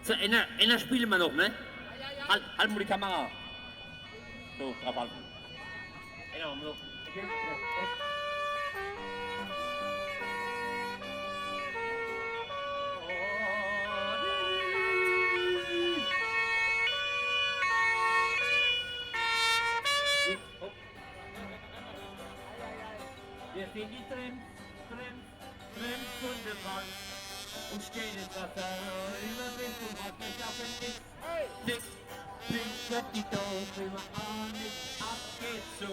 So, einer spielen wir noch, ne? Halt mal die Kamera. So, drauf halten. Einer machen wir noch. Wir sehen die Trends von der Wand und stehen ins Wasser, über Wind und was wir schaffen nix. Nix, wird die Dose immer an, nix, ab geht's so.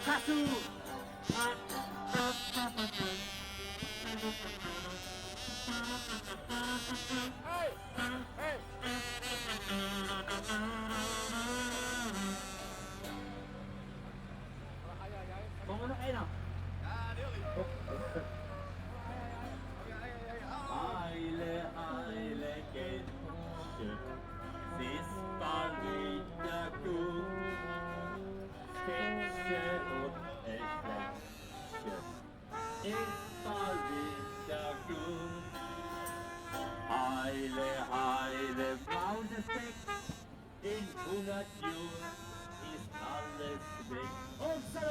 Hast du? Machen wir noch einer? Heile, heile Gänse, es ist bald wieder gut. Sketche und Effekte, ist bald wieder gut. Heile, heile Mausesteck, in 100 Jahren ist alles weg. Und so!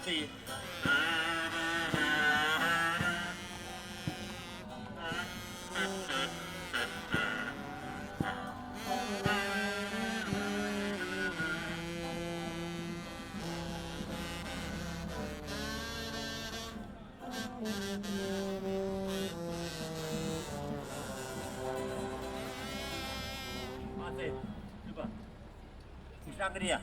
Sí. Martin, super. Ich danke dir.